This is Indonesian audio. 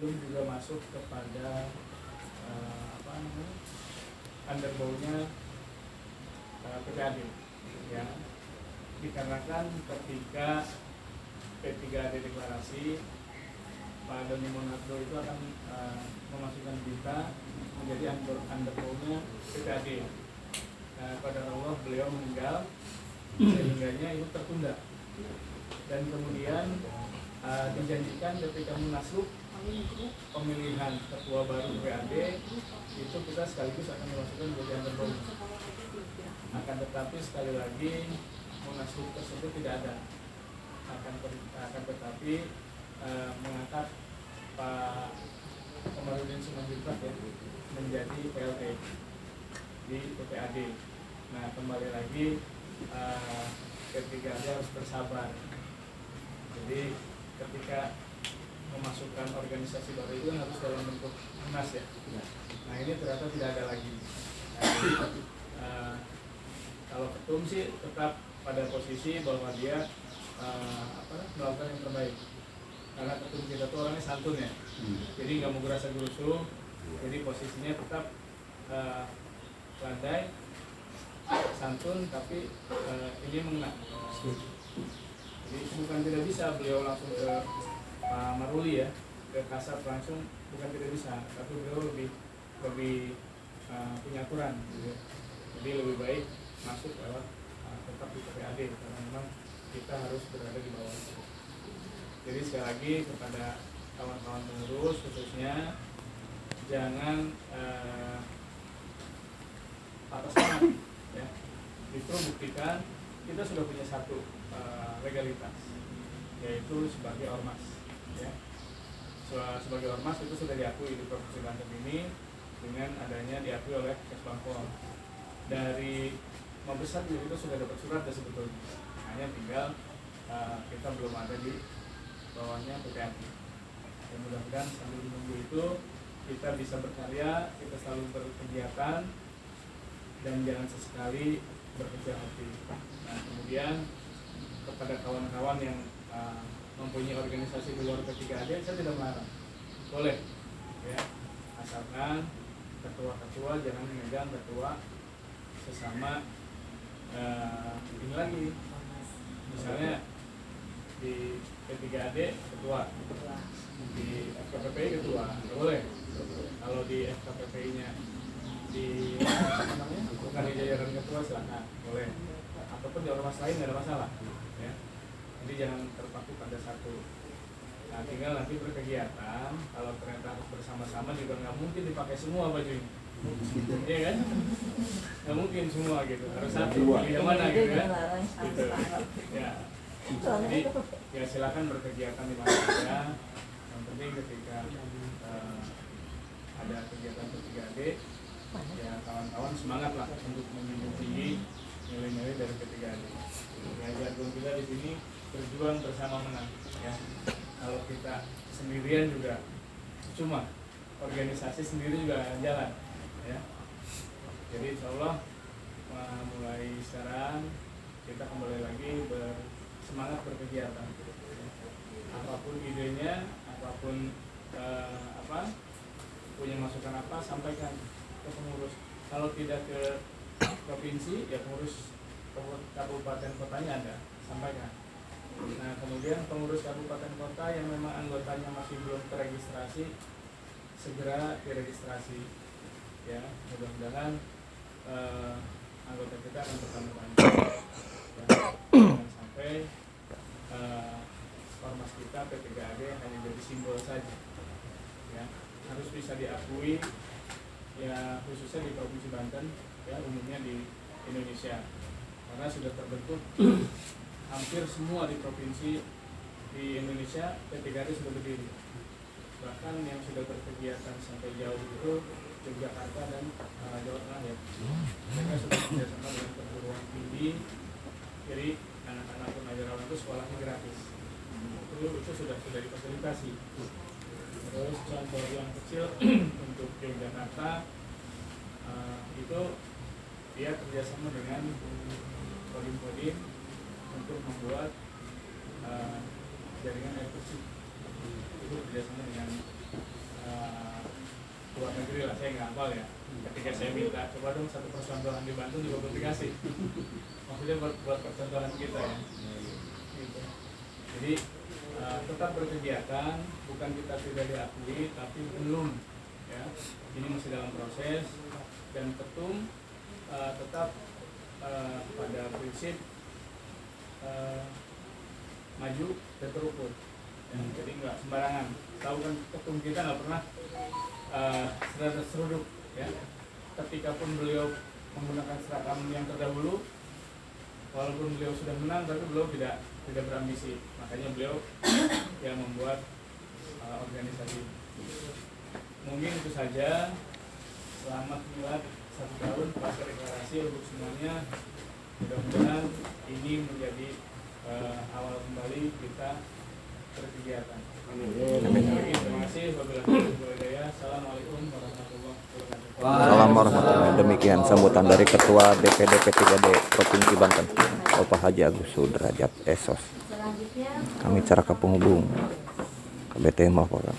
belum juga masuk kepada underbownya PPAD ya, dikarenakan ketika P3AD deklarasi Pak Doni Monardo itu akan memasukkan kita menjadi underbownya PPAD. Pada Allah beliau meninggal sehingganya itu tertunda, dan kemudian dijanjikan ketika Munaslup pemilihan ketua baru PPAD itu kita sekaligus akan memasukkan menjadi underbow. Akan tetapi sekali lagi Munaslup tersebut tidak ada, akan tetapi mengangkat Pak Komarudin Simanjuntak ya menjadi PLT di PPAD. Nah kembali lagi P3AD harus bersabar. Jadi ketika memasukkan organisasi baru itu harus dalam bentuk munas ya. Nah ini ternyata tidak ada lagi. Kalau ketum sih tetap pada posisi bahwa dia melakukan yang terbaik. Karena ketum kita tuh orangnya santun ya. Jadi nggak mau gerasa gerusu. Jadi posisinya tetap landai, santun, tapi ini mengenal. Jadi bukan tidak bisa beliau langsung ke Pak Maruli ya, ke Kasat langsung, bukan tidak bisa, tapi beliau lebih punya aturan gitu. Jadi lebih baik masuk lewat tetap di PPAD karena memang kita harus berada di bawah itu. Jadi sekali lagi kepada kawan-kawan pengurus khususnya jangan patah semangat ya. Justru buktikan kita sudah punya satu legalitas, yaitu sebagai ormas ya. Sebagai ormas itu sudah diakui di Provinsi Banten ini dengan adanya diakui oleh Kesbangpol. Dari Mabesat itu sudah dapat surat dan sebetulnya hanya tinggal kita belum ada di bawahnya PPAD. Dan mudah-mudahan sambil menunggu itu kita bisa berkarya, kita selalu berkegiatan dan jangan sesekali berkecil hati. Nah kemudian kepada kawan-kawan yang mempunyai organisasi di luar P3AD, saya tidak melarang, boleh ya, asalkan ketua-ketua jangan memegang ketua sesama ini lagi, misalnya di P3AD ketua, di FKPPI ketua, nggak boleh. Kalau di FKPPI-nya di bukan di jajaran ketua silakan, boleh. Ataupun di ormas lain nggak ada masalah ya. Jadi jangan terpaku pada satu. Nah tinggal nanti berkegiatan, kalau ternyata harus bersama-sama juga nggak mungkin dipakai semua bajunya. Iya kan? Nggak mungkin semua gitu, harus satu. Yang mana gitu kan? Gitu. Ya. Jadi ya silakan berkegiatan di mana saja. Yang penting ketika ada kegiatan P3AD, ya kawan-kawan semangat lah untuk menjunjung tinggi nilai-nilai dari P3AD. Ya jargon kita di sini berjuang bersama menang. Ya. Kalau kita sendirian juga cuma organisasi sendiri juga jalan. Ya. Jadi insya Allah mulai sekarang kita kembali lagi bersemangat berkegiatan. Apapun idenya, apapun punya masukan apa, sampaikan ke pengurus. Kalau tidak ke provinsi, ya pengurus kabupaten kotanya ada, sampaikan. Nah kemudian pengurus kabupaten kota yang memang anggotanya masih belum terregistrasi, segera diregistrasi. Ya, mudah-mudahan anggota kita akan bertambah banyak. Ya, jangan sampai ormas kita P3AD hanya jadi simbol saja. Ya, harus bisa diakui ya, khususnya di Provinsi Banten ya, umumnya di Indonesia, karena sudah terbentuk hampir semua di provinsi di Indonesia P3AD sudah berdiri. Bahkan yang sudah berkegiatan sampai jauh itu Yogyakarta dan Jawa Tengah ya. Mereka sudah bekerjasama dengan perguruan tinggi, jadi anak-anak purnawirawan itu sekolahnya gratis. Itu sudah difasilitasi. Terus contoh yang kecil untuk Yogyakarta itu dia kerjasama dengan Kodim untuk membuat jaringan air bersih. Itu kerjasama dengan sendiri lah, saya nggak hafal ya. Ketika saya minta coba dong satu percontohan di Banten juga belum dikasih. Maksudnya buat percontohan kita ya. Gitu. Jadi tetap berkegiatan, bukan kita tidak diakui, tapi belum ya. Ini masih dalam proses, dan ketum tetap pada prinsip maju dan terukur. Jadi nggak sembarangan. Tahu kan ketum kita nggak pernah seruduk ya. Ketika pun beliau menggunakan seragam yang terdahulu, walaupun beliau sudah menang, tapi beliau tidak berambisi. Makanya beliau yang membuat organisasi. Mungkin itu saja. Selamat milad 1 tahun pasca deklarasi untuk semuanya. Mudah-mudahan ini menjadi awal kembali kita berkegiatan. Amin. Terima kasih. Assalamualaikum warahmatullahi wabarakatuh. Salam warahmatullahi. Demikian sambutan dari Ketua DPD P3D Provinsi Banten, Bapak Haji Agus Sudrajat Esos. Kami Caraka Penghubung KBT melaporkan.